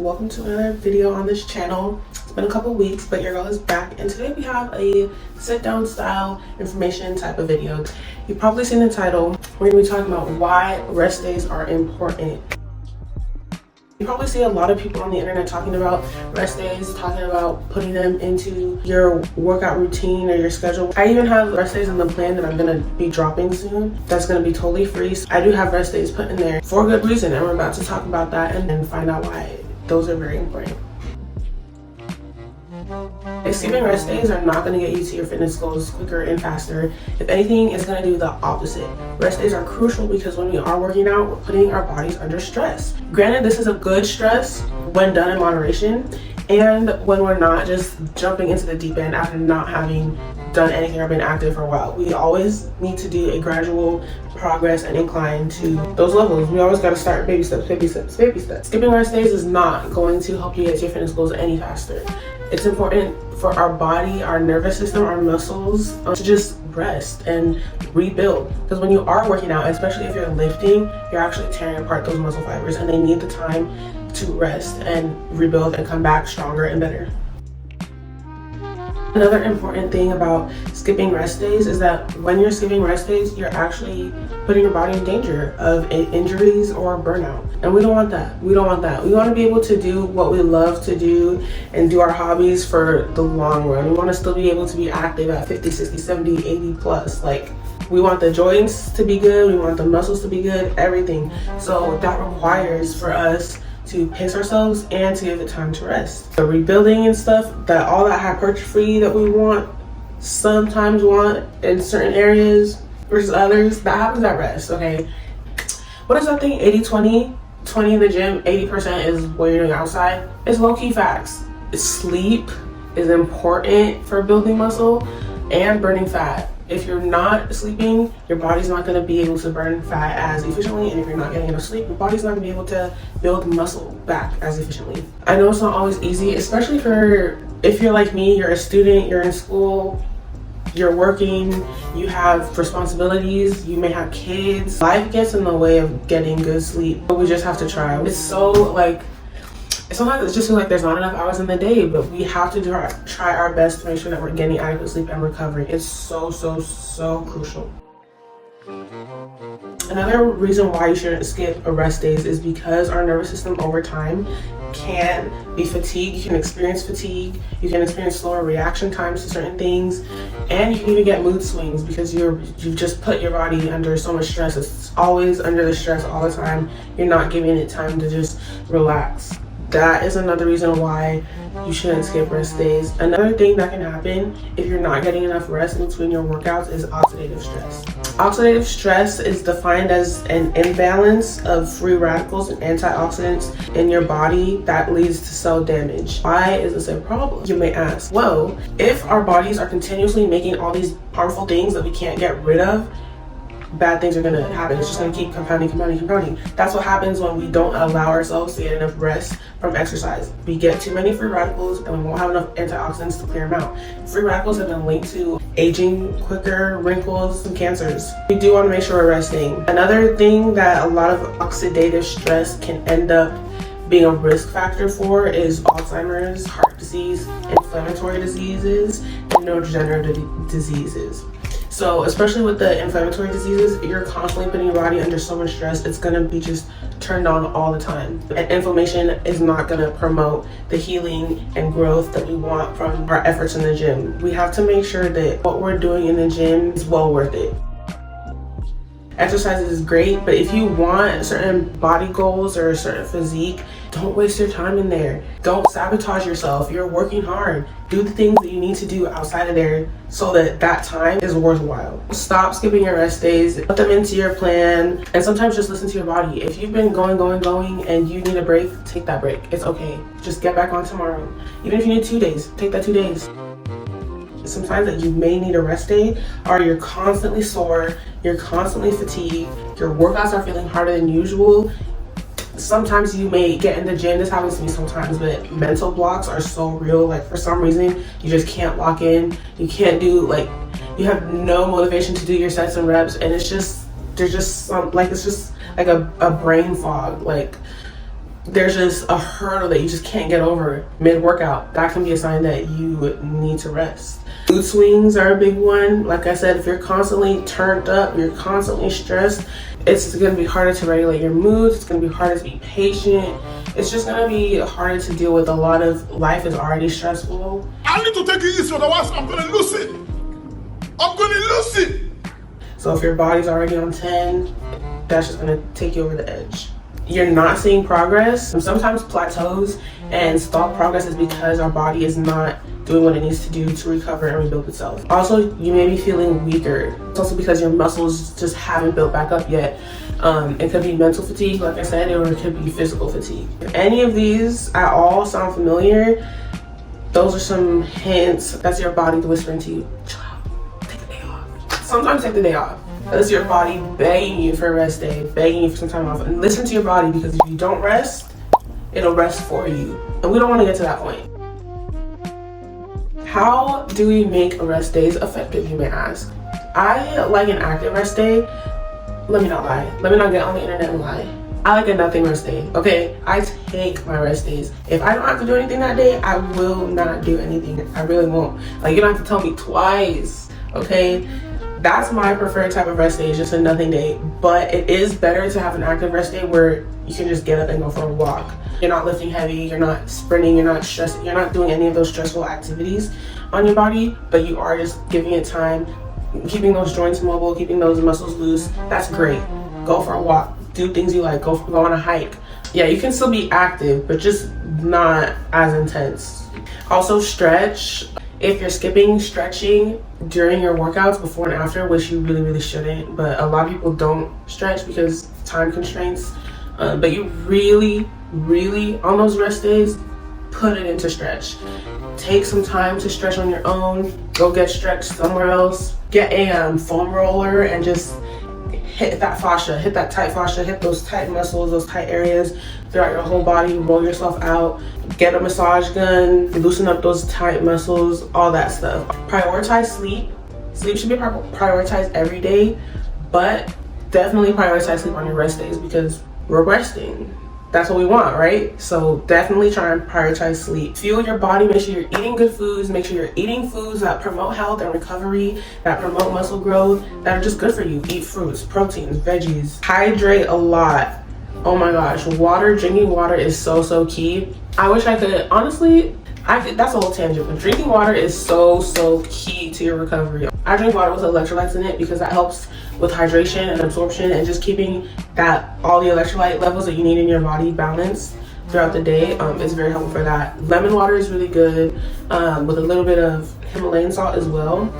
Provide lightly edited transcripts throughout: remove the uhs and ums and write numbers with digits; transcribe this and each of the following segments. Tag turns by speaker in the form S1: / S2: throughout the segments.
S1: welcome to another video on this channel. It's been a couple weeks, but your girl is back, and today we have a sit-down style information type of video. You've probably seen the title. We're going to be talking about why rest days are important. You probably see a lot of people on the internet talking about rest days, talking about putting them into your workout routine or your schedule. I even have rest days in the plan that I'm going to be dropping soon. That's going to be totally free. So I do have rest days put in there for a good reason, and we're about to talk about that and then find out why those are very important. Skipping rest days are not going to get you to your fitness goals quicker and faster. If anything, it's going to do the opposite. Rest days are crucial because when we are working out, we're putting our bodies under stress. Granted, this is a good stress when done in moderation, and when we're not just jumping into the deep end after not having done anything or been active for a while. We always need to do a gradual progress and incline to those levels. We always got to start baby steps, baby steps, baby steps. Skipping rest days is not going to help you get to your fitness goals any faster. It's important for our body, our nervous system, our muscles to just rest and rebuild. Because when you are working out, especially if you're lifting, you're actually tearing apart those muscle fibers, and they need the time to rest and rebuild and come back stronger and better. Another important thing about skipping rest days is that when you're skipping rest days, you're actually putting your body in danger of injuries or burnout. And we don't want that. We don't want that. We want to be able to do what we love to do and do our hobbies for the long run. We want to still be able to be active at 50, 60, 70, 80 plus. Like, we want the joints to be good. We want the muscles to be good, everything. So that requires for us to pace ourselves and to give it time to rest. The rebuilding and stuff, that all that hypertrophy that we sometimes want in certain areas versus others, that happens at rest, okay? What is that thing, 80-20? 20 in the gym, 80% is what you're doing outside? It's low-key facts. Sleep is important for building muscle and burning fat. If you're not sleeping, your body's not going to be able to burn fat as efficiently, and if you're not getting enough sleep, your body's not going to be able to build muscle back as efficiently. I know it's not always easy, especially if you're like me, you're a student, you're in school, you're working, you have responsibilities, you may have kids. Life gets in the way of getting good sleep, but we just have to try. It's so sometimes it just feels like there's not enough hours in the day, but we have to try our best to make sure that we're getting adequate sleep and recovering. It's so crucial. Another reason why you shouldn't skip rest days is because our nervous system over time can be fatigued. You can experience fatigue, you can experience slower reaction times to certain things, and you can even get mood swings because you've just put your body under so much stress. It's always under the stress all the time. You're not giving it time to just relax. That is another reason why you shouldn't skip rest days. Another thing that can happen if you're not getting enough rest in between your workouts is oxidative stress. Oxidative stress is defined as an imbalance of free radicals and antioxidants in your body that leads to cell damage. Why is this a problem, you may ask? Well, if our bodies are continuously making all these harmful things that we can't get rid of, bad things are going to happen. It's just going to keep compounding. That's what happens when we don't allow ourselves to get enough rest from exercise. We get too many free radicals and we won't have enough antioxidants to clear them out. Free radicals have been linked to aging quicker, wrinkles, and cancers. We do want to make sure we're resting. Another thing that a lot of oxidative stress can end up being a risk factor for is Alzheimer's, heart disease, inflammatory diseases, and neurodegenerative diseases. So especially with the inflammatory diseases, you're constantly putting your body under so much stress, it's gonna be just turned on all the time. And inflammation is not gonna promote the healing and growth that we want from our efforts in the gym. We have to make sure that what we're doing in the gym is well worth it. Exercise is great, but if you want certain body goals or a certain physique, don't waste your time in there. Don't sabotage yourself. You're working hard. Do the things that you need to do outside of there so that time is worthwhile. Stop skipping your rest days. Put them into your plan, and sometimes just listen to your body. If you've been going and you need a break, take that break. It's okay. Just get back on tomorrow. Even if you need 2 days, take that 2 days. Sometimes that you may need a rest day, or you're constantly sore, you're constantly fatigued, your workouts are feeling harder than usual. Sometimes you may get in the gym, this happens to me sometimes, but mental blocks are so real. Like, for some reason, you just can't lock in. You can't do, you have no motivation to do your sets and reps, and it's just like a brain fog. Like, there's just a hurdle that you just can't get over mid-workout, that can be a sign that you need to rest. Mood swings are a big one. Like I said, if you're constantly turned up, you're constantly stressed, it's going to be harder to regulate your moods. It's going to be harder to be patient. It's just going to be harder to deal with. A lot of life is already stressful.
S2: I need to take it easy, otherwise I'm going to lose it. I'm going to lose it.
S1: So if your body's already on 10, that's just going to take you over the edge. You're not seeing progress. Sometimes plateaus and stalled progress is because our body is not doing what it needs to do to recover and rebuild itself. Also, you may be feeling weaker. It's also because your muscles just haven't built back up yet. It could be mental fatigue, like I said, or it could be physical fatigue. If any of these at all sound familiar, those are some hints. That's your body whispering to you, chill out, take the day off. Sometimes take the day off. That's your body begging you for a rest day, begging you for some time off. And listen to your body, because if you don't rest, it'll rest for you. And we don't want to get to that point. How do we make rest days effective, you may ask? I like an active rest day. Let me not lie. Let me not get on the internet and lie. I like a nothing rest day, okay? I take my rest days. If I don't have to do anything that day, I will not do anything. I really won't. Like, you don't have to tell me twice, okay? That's my preferred type of rest day, is just a nothing day. But it is better to have an active rest day where you can just get up and go for a walk. You're not lifting heavy, you're not sprinting, you're not stressing, you're not doing any of those stressful activities on your body, but you are just giving it time, keeping those joints mobile, keeping those muscles loose. That's great. Go for a walk, do things you like, go on a hike. Yeah, you can still be active, but just not as intense. Also, stretch. If you're skipping stretching during your workouts before and after, which you really shouldn't, but a lot of people don't stretch because time constraints, but you really on those rest days, put it into stretch. Take some time to stretch on your own. Go get stretched somewhere else. Get a foam roller and just hit that fascia, hit that tight fascia, hit those tight muscles, those tight areas throughout your whole body. Roll yourself out. Get a massage gun, loosen up those tight muscles, all that stuff. Prioritize sleep. Sleep should be prioritized every day, but definitely prioritize sleep on your rest days, because we're resting. That's what we want, right? So definitely try and prioritize sleep. Fuel your body, make sure you're eating good foods, make sure you're eating foods that promote health and recovery, that promote muscle growth, that are just good for you. Eat fruits, proteins, veggies. Hydrate a lot. Oh my gosh, drinking water is so key. I wish I could, honestly, that's a whole tangent, but drinking water is so key to your recovery. I drink water with electrolytes in it because that helps with hydration and absorption and just keeping all the electrolyte levels that you need in your body balanced throughout the day. It's very helpful for that. Lemon water is really good, with a little bit of Himalayan salt as well.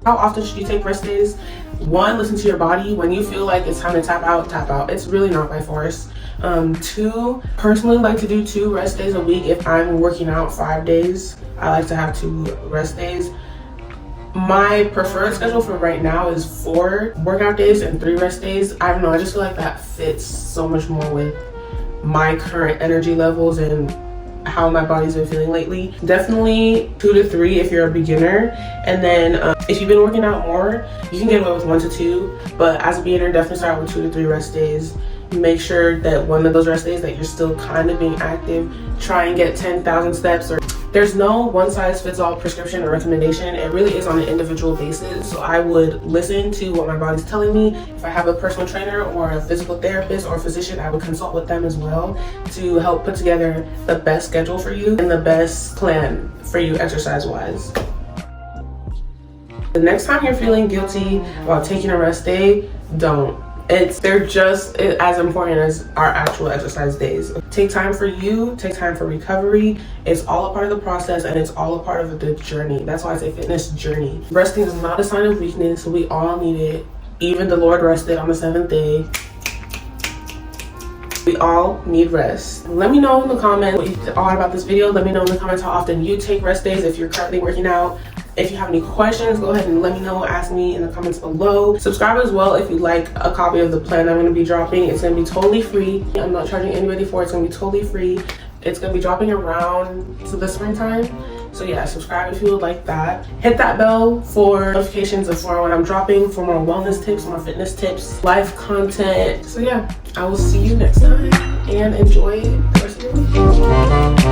S1: How often should you take rest days? 1, listen to your body. When you feel like it's time to tap out. It's really not by force. 2, personally like to do 2 rest days a week. If I'm working out 5 days, I like to have 2 rest days. My preferred schedule for right now is 4 workout days and 3 rest days. I don't know, I just feel like that fits so much more with my current energy levels and how my body's been feeling lately. Definitely 2 to 3 if you're a beginner, and then if you've been working out more, you can get away with 1 to 2, but as a beginner, definitely start with 2 to 3 rest days. Make sure that one of those rest days that you're still kind of being active. Try and get 10,000 steps. There's no one-size-fits-all prescription or recommendation. It really is on an individual basis. So I would listen to what my body's telling me. If I have a personal trainer or a physical therapist or physician, I would consult with them as well to help put together the best schedule for you and the best plan for you exercise-wise. The next time you're feeling guilty about taking a rest day, don't. They're just as important as our actual exercise days. Take time for you, take time for recovery. It's all a part of the process, and it's all a part of the journey. That's why I say fitness journey. Resting is not a sign of weakness. We all need it. Even the Lord rested on the 7th day. We all need rest. Let me know in the comments what you thought about this video. Let me know in the comments how often you take rest days if you're currently working out. If you have any questions, go ahead and let me know. Ask me in the comments below. Subscribe as well if you'd like a copy of the plan I'm going to be dropping. It's going to be totally free. I'm not charging anybody for it. It's going to be totally free. It's gonna be dropping around to the springtime. So yeah, subscribe if you would like that. Hit that bell for notifications of for when I'm dropping, for more wellness tips, more fitness tips, life content. So yeah, I will see you next time and enjoy the rest of your week.